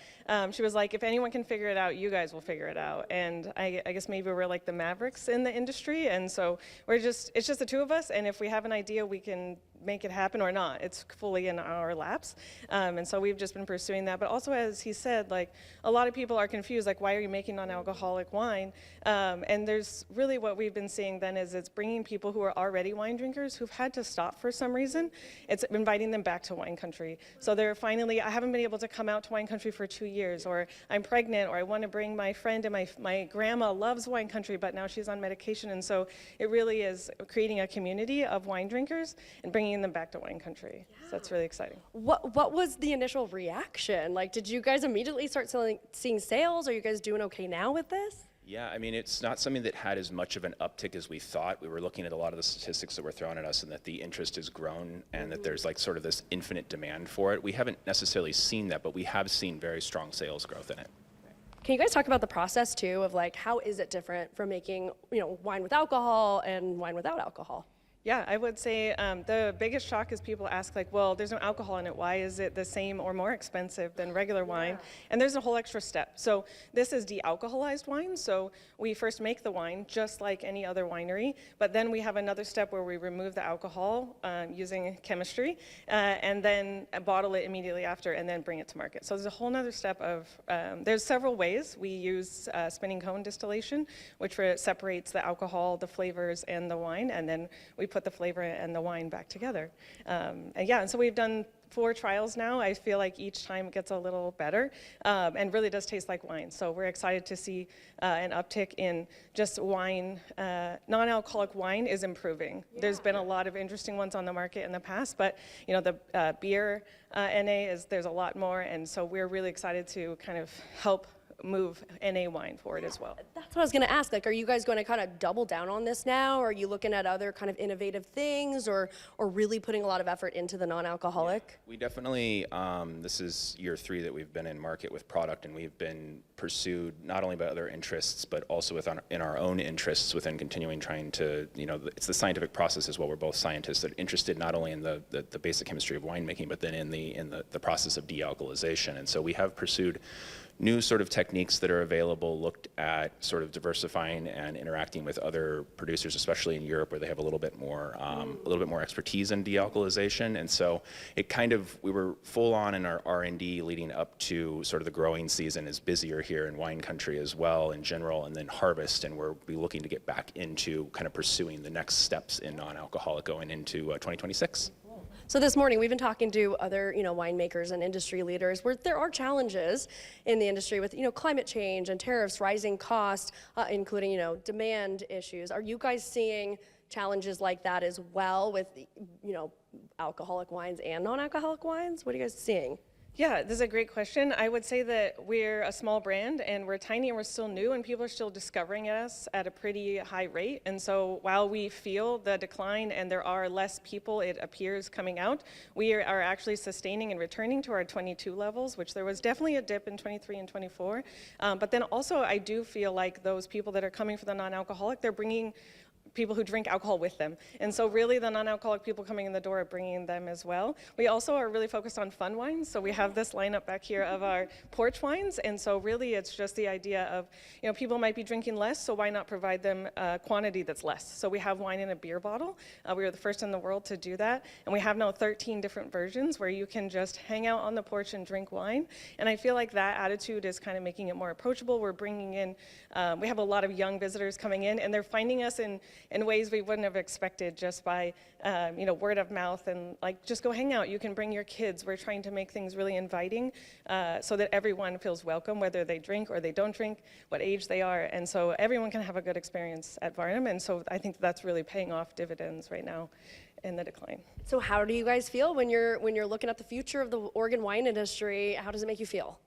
she was like, if anyone can figure it out, you guys will figure it out. And I guess maybe we're like the mavericks in the industry. And so it's just the two of us. And if we have an idea, we can make it happen or not. It's fully in our laps. And so we've just been pursuing that. But also, as he said, like, a lot of people are confused, like, why are you making non-alcoholic wine? And there's really what we've been seeing then is it's bringing people who are already wine drinkers who've had to stop for some reason. It's inviting them back to wine country. So they're finally, I haven't been able to come out to wine country for 2 years, or I'm pregnant, or I want to bring my friend, and my grandma loves wine country, but now she's on medication. And so it really is creating a community of wine drinkers and bringing them back to wine country. Yeah. So that's really exciting. What was the initial reaction? Like, did you guys immediately start seeing sales? Are you guys doing okay now with this? Yeah, I mean, it's not something that had as much of an uptick as we thought. We were looking at a lot of the statistics that were thrown at us, and that the interest has grown, and that there's like sort of this infinite demand for it. We haven't necessarily seen that, but we have seen very strong sales growth in it. Can you guys talk about the process too of like, how is it different from making, wine with alcohol and wine without alcohol? Yeah, I would say the biggest shock is people ask, like, well, there's no alcohol in it. Why is it the same or more expensive than regular wine? And there's a whole extra step. So this is de-alcoholized wine. So we first make the wine just like any other winery, but then we have another step where we remove the alcohol using chemistry, and then bottle it immediately after, and then bring it to market. So there's a whole other step of, there's several ways. We use spinning cone distillation, which separates the alcohol, the flavors, and the wine, and then we put the flavor and the wine back together. And so we've done 4 trials now. I feel like each time it gets a little better, and really does taste like wine. So we're excited to see an uptick in just wine. Non-alcoholic wine is improving. Yeah. There's been a lot of interesting ones on the market in the past, but the beer NA there's a lot more, and so we're really excited to kind of help move NA wine forward as well. That's what I was going to ask. Like, are you guys going to kind of double down on this now? Or are you looking at other kind of innovative things, or really putting a lot of effort into the non-alcoholic? Yeah, we definitely, this is year 3 that we've been in market with product, and we've been pursued not only by other interests, but also in our own interests within continuing trying to, it's the scientific process as well. We're both scientists that are interested not only in the basic chemistry of winemaking, but then in the process of de-alcoholization. And so we have pursued new sort of techniques that are available, looked at sort of diversifying and interacting with other producers, especially in Europe, where they have a little bit more expertise in de-alcoholization. And so we were full on in our R&D leading up to sort of the growing season is busier here in wine country as well in general, and then harvest, and we'll be looking to get back into kind of pursuing the next steps in non-alcoholic going into 2026. So this morning we've been talking to other, winemakers and industry leaders where there are challenges in the industry with, climate change and tariffs, rising costs, including, demand issues. Are you guys seeing challenges like that as well with, alcoholic wines and non-alcoholic wines? What are you guys seeing? Yeah, this is a great question. I would say that we're a small brand, and we're tiny, and we're still new, and people are still discovering us at a pretty high rate. And so while we feel the decline and there are less people, it appears, coming out, we are actually sustaining and returning to our 22 levels, which there was definitely a dip in 23 and 24. But then also I do feel like those people that are coming for the non-alcoholic, they're bringing people who drink alcohol with them. And so really the non-alcoholic people coming in the door are bringing them as well. We also are really focused on fun wines. So we have this lineup back here of our porch wines. And so really it's just the idea of, people might be drinking less, so why not provide them a quantity that's less? So we have wine in a beer bottle. We were the first in the world to do that. And we have now 13 different versions where you can just hang out on the porch and drink wine. And I feel like that attitude is kind of making it more approachable. We're bringing in, we have a lot of young visitors coming in, and they're finding us in in ways we wouldn't have expected just by, word of mouth and like, just go hang out. You can bring your kids. We're trying to make things really inviting so that everyone feels welcome, whether they drink or they don't drink, what age they are. And so everyone can have a good experience at Varnum. And so I think that's really paying off dividends right now in the decline. So how do you guys feel when you're looking at the future of the Oregon wine industry? How does it make you feel?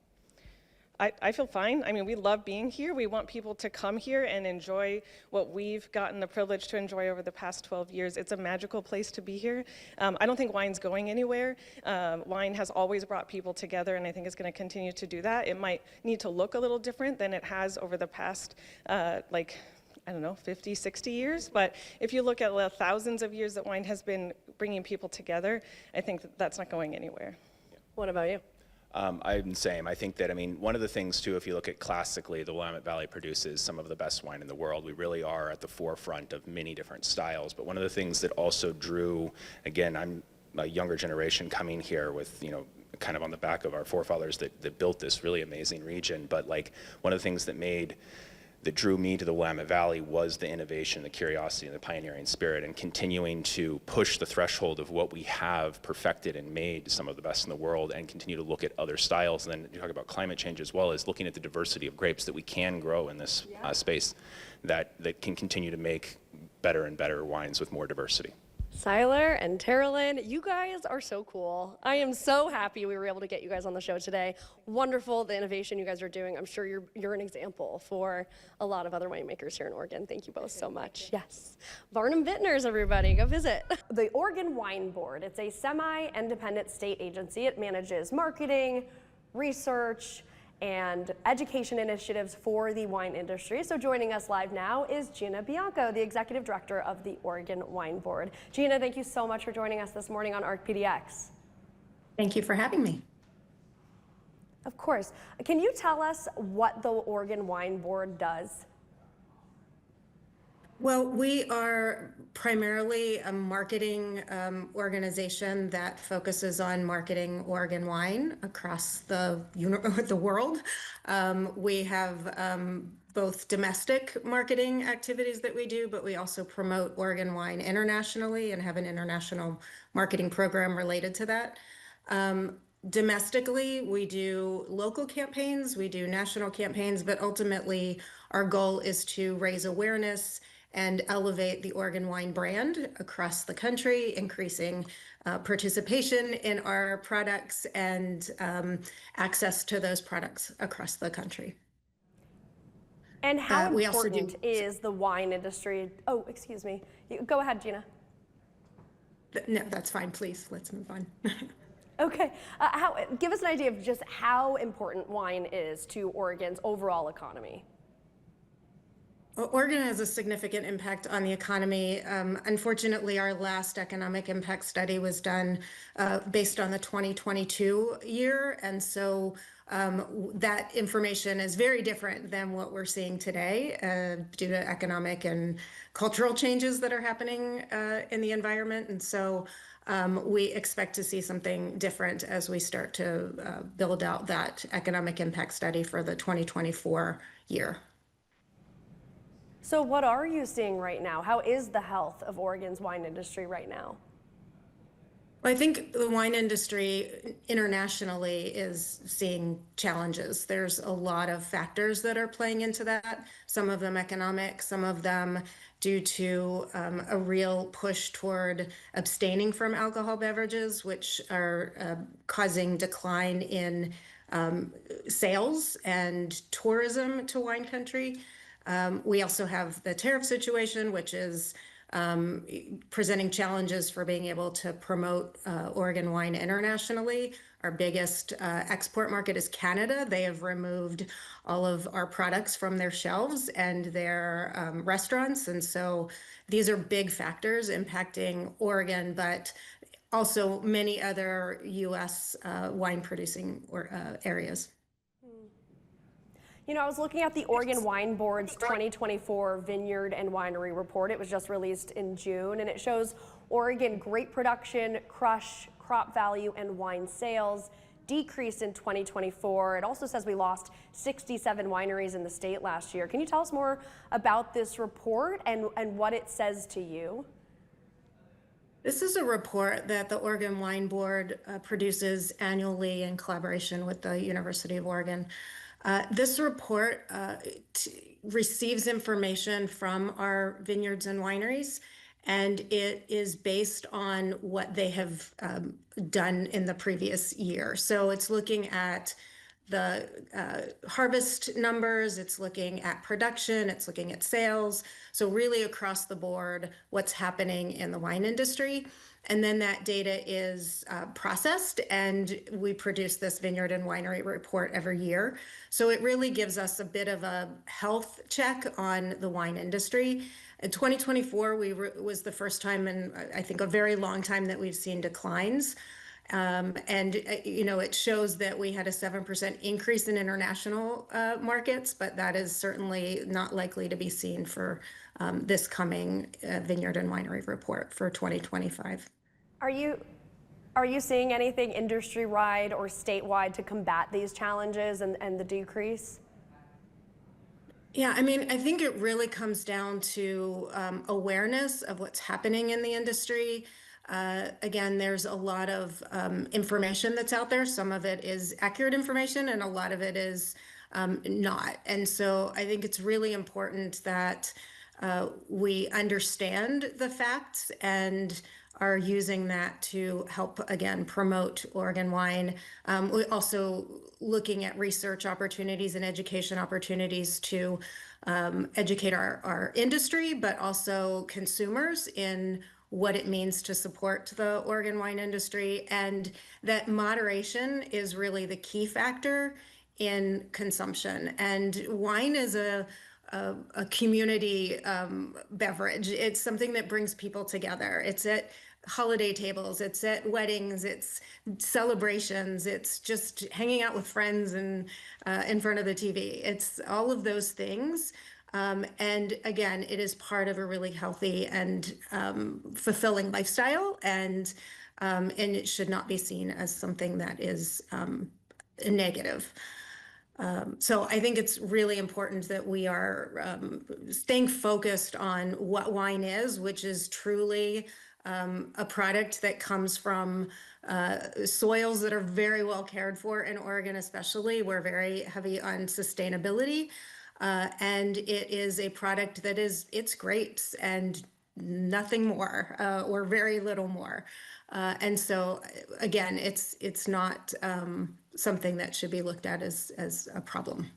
I feel fine. I mean, we love being here. We want people to come here and enjoy what we've gotten the privilege to enjoy over the past 12 years. It's a magical place to be here. I don't think wine's going anywhere. Wine has always brought people together, and I think it's going to continue to do that. It might need to look a little different than it has over the past, 50, 60 years. But if you look at the thousands of years that wine has been bringing people together, I think that's not going anywhere. What about you? I'm the same. I think that, one of the things too, if you look at classically, the Willamette Valley produces some of the best wine in the world. We really are at the forefront of many different styles. But one of the things that also drew, again, I'm a younger generation coming here with, kind of on the back of our forefathers that built this really amazing region. But like one of the things that drew me to the Willamette Valley was the innovation, the curiosity, and the pioneering spirit, and continuing to push the threshold of what we have perfected and made some of the best in the world, and continue to look at other styles. And then you talk about climate change as well as looking at the diversity of grapes that we can grow in this space that can continue to make better and better wines with more diversity. Cyler and Taralyn, you guys are so cool. I am so happy we were able to get you guys on the show today. Wonderful, the innovation you guys are doing. I'm sure you're an example for a lot of other winemakers here in Oregon. Thank you both so much. Yes. Varnum Vintners, everybody, go visit. The Oregon Wine Board, it's a semi-independent state agency. It manages marketing, research, and education initiatives for the wine industry. So joining us live now is Gina Bianco, the Executive Director of the Oregon Wine Board. Gina, thank you so much for joining us this morning on ArcPDX. Thank you for having me. Of course. Can you tell us what the Oregon Wine Board does? Well, we are primarily a marketing organization that focuses on marketing Oregon wine across the world. We have both domestic marketing activities that we do, but we also promote Oregon wine internationally and have an international marketing program related to that. Domestically, we do local campaigns, we do national campaigns, but ultimately our goal is to raise awareness and elevate the Oregon wine brand across the country, increasing participation in our products and access to those products across the country. And how important is the wine industry? Oh, excuse me. Go ahead, Gina. No, that's fine. Please, let's move on. Okay. Give us an idea of just how important wine is to Oregon's overall economy. Oregon has a significant impact on the economy. Unfortunately, our last economic impact study was done based on the 2022 year. And so that information is very different than what we're seeing today due to economic and cultural changes that are happening in the environment. And so we expect to see something different as we start to build out that economic impact study for the 2024 year. So what are you seeing right now? How is the health of Oregon's wine industry right now? Well, I think the wine industry internationally is seeing challenges. There's a lot of factors that are playing into that, some of them economic, some of them due to a real push toward abstaining from alcohol beverages, which are causing decline in sales and tourism to wine country. We also have the tariff situation, which is presenting challenges for being able to promote Oregon wine internationally. Our biggest export market is Canada. They have removed all of our products from their shelves and their restaurants. And so these are big factors impacting Oregon, but also many other U.S. wine producing areas. You know, I was looking at the Oregon Wine Board's 2024 Vineyard and Winery Report. It was just released in June, and it shows Oregon grape production, crush, crop value, and wine sales decreased in 2024. It also says we lost 67 wineries in the state last year. Can you tell us more about this report and what it says to you? This is a report that the Oregon Wine Board produces annually in collaboration with the University of Oregon. This report receives information from our vineyards and wineries, and it is based on what they have done in the previous year. So it's looking at the harvest numbers, it's looking at production, it's looking at sales. So really across the board, what's happening in the wine industry. And then that data is processed, and we produce this vineyard and winery report every year. So it really gives us a bit of a health check on the wine industry. In 2024, was the first time in, I think, a very long time that we've seen declines. It shows that we had a 7% increase in international markets, but that is certainly not likely to be seen for this coming vineyard and winery report for 2025. Are you seeing anything industry-wide or statewide to combat these challenges and the decrease? Yeah, I mean, I think it really comes down to awareness of what's happening in the industry. Again, there's a lot of information that's out there. Some of it is accurate information and a lot of it is not. And so I think it's really important that we understand the facts and are using that to help, again, promote Oregon wine. We're also looking at research opportunities and education opportunities to educate our industry, but also consumers in what it means to support the Oregon wine industry, and that moderation is really the key factor in consumption. And wine is a community beverage. It's something that brings people together. It's at holiday tables, it's at weddings, it's celebrations, it's just hanging out with friends and in front of the TV. It's all of those things. And again, it is part of a really healthy and fulfilling lifestyle, and it should not be seen as something that is negative. So I think it's really important that we are staying focused on what wine is, which is truly a product that comes from soils that are very well cared for in Oregon, especially. We're very heavy on sustainability. And it is a product that it's grapes and nothing more, or very little more. And so again, it's not something that should be looked at as a problem.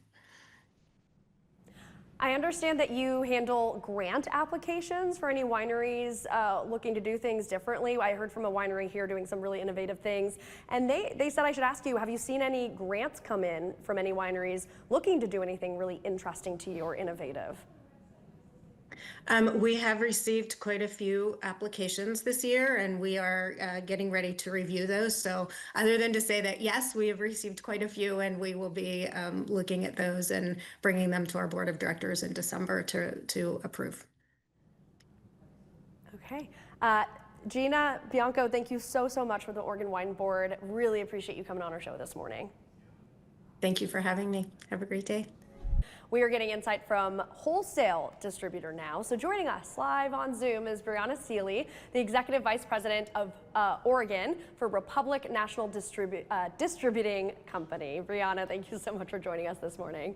I understand that you handle grant applications for any wineries looking to do things differently. I heard from a winery here doing some really innovative things, and they said I should ask you, have you seen any grants come in from any wineries looking to do anything really interesting to you or innovative? We have received quite a few applications this year, and we are getting ready to review those. So other than to say that, yes, we have received quite a few, and we will be looking at those and bringing them to our board of directors in December to approve. Okay. Gina, Bianco, thank you so much for the Oregon Wine Board. Really appreciate you coming on our show this morning. Thank you for having me. Have a great day. We are getting insight from wholesale distributor now. So joining us live on Zoom is Briana Seeley, the Executive Vice President of Oregon for Republic National Distributing Company. Briana, thank you so much for joining us this morning.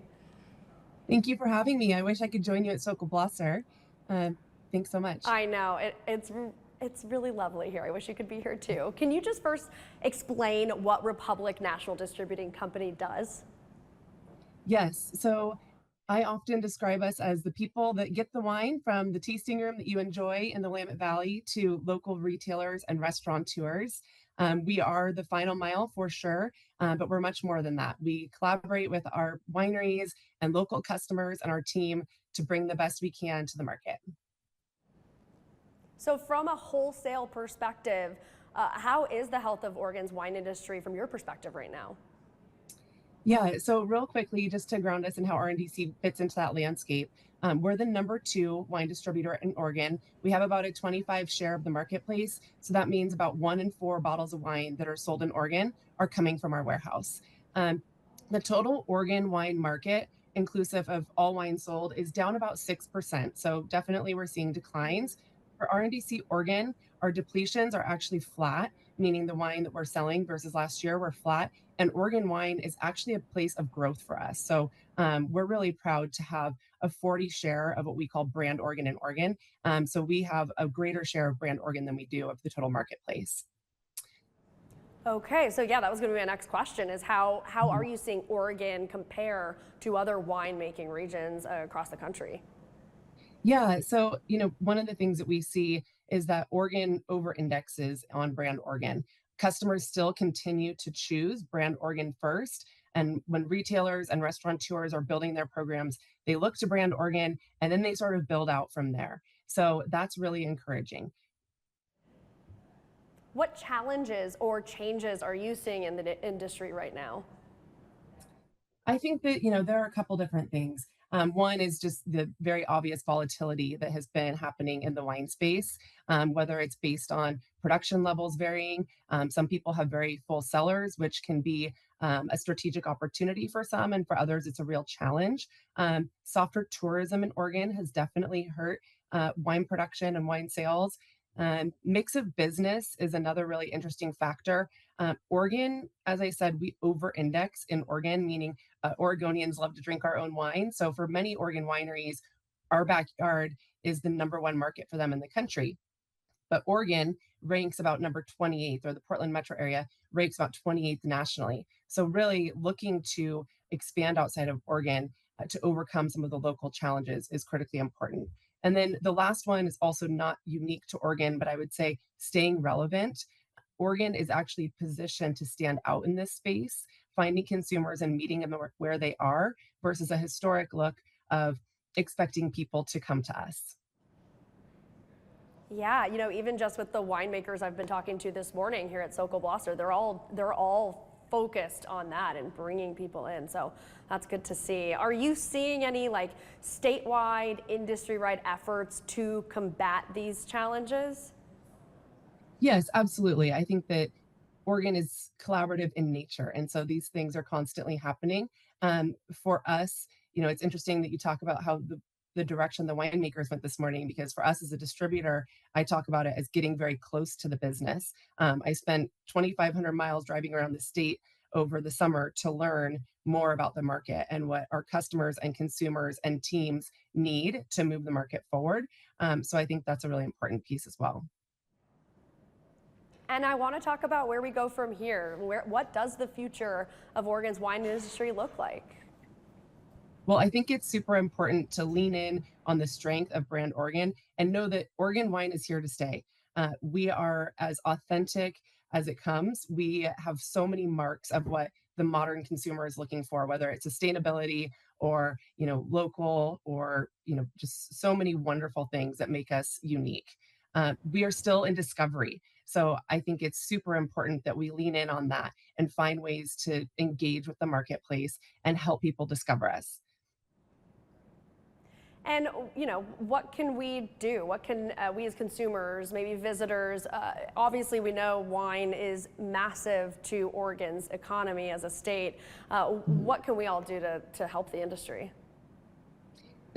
Thank you for having me. I wish I could join you at Sokol Blosser. Thanks so much. I know, it's really lovely here. I wish you could be here too. Can you just first explain what Republic National Distributing Company does? Yes, so I often describe us as the people that get the wine from the tasting room that you enjoy in the Willamette Valley to local retailers and restaurateurs. We are the final mile for sure, but we're much more than that. We collaborate with our wineries and local customers and our team to bring the best we can to the market. So from a wholesale perspective, how is the health of Oregon's wine industry from your perspective right now? Yeah, so real quickly, just to ground us in how RNDC fits into that landscape, we're the #2 wine distributor in Oregon. We have about a 25 share of the marketplace. So that means about 1 in 4 bottles of wine that are sold in Oregon are coming from our warehouse. Um, the total Oregon wine market, inclusive of all wine sold, is down about 6%. So definitely we're seeing declines. For RNDC Oregon, our depletions are actually flat, meaning the wine that we're selling versus last year were flat. And Oregon wine is actually a place of growth for us. So we're really proud to have a 40 share of what we call brand Oregon in Oregon. So we have a greater share of brand Oregon than we do of the total marketplace. Okay, so yeah, that was going to be my next question: is how are you seeing Oregon compare to other winemaking regions across the country? Yeah, so one of the things that we see is that Oregon over indexes on brand Oregon. Customers still continue to choose brand Oregon first. And when retailers and restaurateurs are building their programs, they look to brand Oregon and then they sort of build out from there. So that's really encouraging. What challenges or changes are you seeing in the industry right now? I think that, there are a couple different things. One is just the very obvious volatility that has been happening in the wine space, whether it's based on production levels varying. Some people have very full cellars, which can be a strategic opportunity for some, and for others, it's a real challenge. Softer tourism in Oregon has definitely hurt wine production and wine sales. Mix of business is another really interesting factor. Oregon, as I said, we over index in Oregon, meaning Oregonians love to drink our own wine. So for many Oregon wineries, our backyard is the #1 market for them in the country. But Oregon ranks about number 28th, or the Portland metro area ranks about 28th nationally. So really looking to expand outside of Oregon to overcome some of the local challenges is critically important. And then the last one is also not unique to Oregon, but I would say staying relevant. Oregon is actually positioned to stand out in this space, finding consumers and meeting them where they are versus a historic look of expecting people to come to us. Yeah, even just with the winemakers I've been talking to this morning here at Sokol Blosser, they're all focused on that and bringing people in. So that's good to see. Are you seeing any statewide, industry-wide efforts to combat these challenges? Yes, absolutely. I think that Oregon is collaborative in nature. And so these things are constantly happening. For us, it's interesting that you talk about how the direction the winemakers went this morning, because for us as a distributor, I talk about it as getting very close to the business. I spent 2,500 miles driving around the state over the summer to learn more about the market and what our customers and consumers and teams need to move the market forward. So I think that's a really important piece as well. And I want to talk about where we go from here. What does the future of Oregon's wine industry look like? Well, I think it's super important to lean in on the strength of brand Oregon and know that Oregon wine is here to stay. We are as authentic as it comes. We have so many marks of what the modern consumer is looking for, whether it's sustainability or, local or, just so many wonderful things that make us unique. We are still in discovery. So I think it's super important that we lean in on that and find ways to engage with the marketplace and help people discover us. And, what can we do? What can we as consumers, maybe visitors, obviously we know wine is massive to Oregon's economy as a state. What can we all do to help the industry?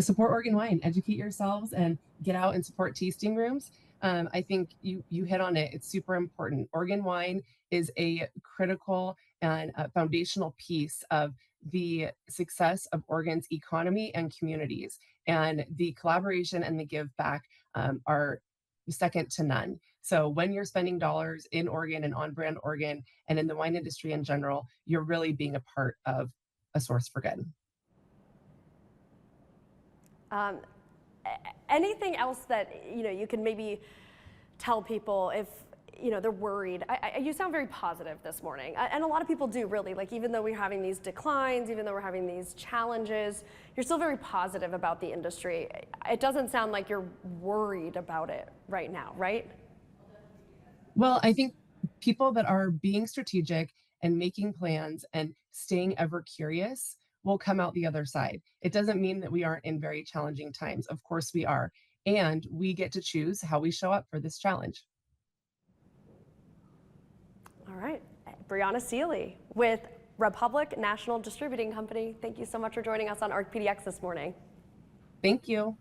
Support Oregon wine, educate yourselves and get out and support tasting rooms. I think you hit on it. It's super important. Oregon wine is a critical and a foundational piece of the success of Oregon's economy and communities. And the collaboration and the give back are second to none. So when you're spending dollars in Oregon and on brand Oregon and in the wine industry in general, you're really being a part of a source for good. Anything else that you can maybe tell people if they're worried? You sound very positive this morning, and a lot of people do, really. Even though we're having these declines, even though we're having these challenges, you're still very positive about the industry. It doesn't sound like you're worried about it right now, right? Well, I think people that are being strategic and making plans and staying ever curious, we'll come out the other side. It doesn't mean that we aren't in very challenging times. Of course we are. And we get to choose how we show up for this challenge. All right, Briana Seeley with Republic National Distributing Company. Thank you so much for joining us on ARC PDX this morning. Thank you.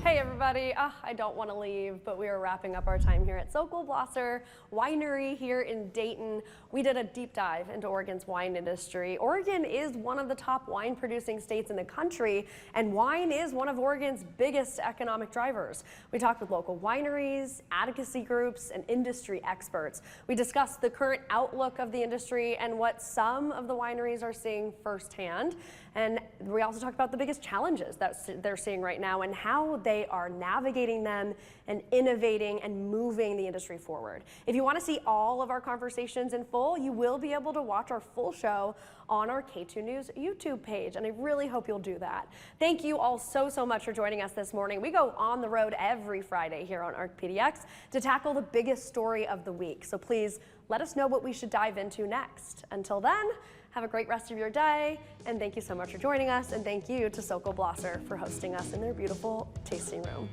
Hey everybody, I don't want to leave, but we are wrapping up our time here at Sokol Blosser Winery here in Dayton. We did a deep dive into Oregon's wine industry. Oregon is one of the top wine producing states in the country, and wine is one of Oregon's biggest economic drivers. We talked with local wineries, advocacy groups, and industry experts. We discussed the current outlook of the industry and what some of the wineries are seeing firsthand. And we also talked about the biggest challenges that they're seeing right now and how they are navigating them and innovating and moving the industry forward. If you want to see all of our conversations in full, you will be able to watch our full show on our Katu News YouTube page, and I really hope you'll do that. Thank you all so much for joining us this morning. We go on the road every Friday here on ARC PDX to tackle the biggest story of the week. So please let us know what we should dive into next. Until then, have a great rest of your day, and thank you so much for joining us, and thank you to Sokol Blosser for hosting us in their beautiful tasting room.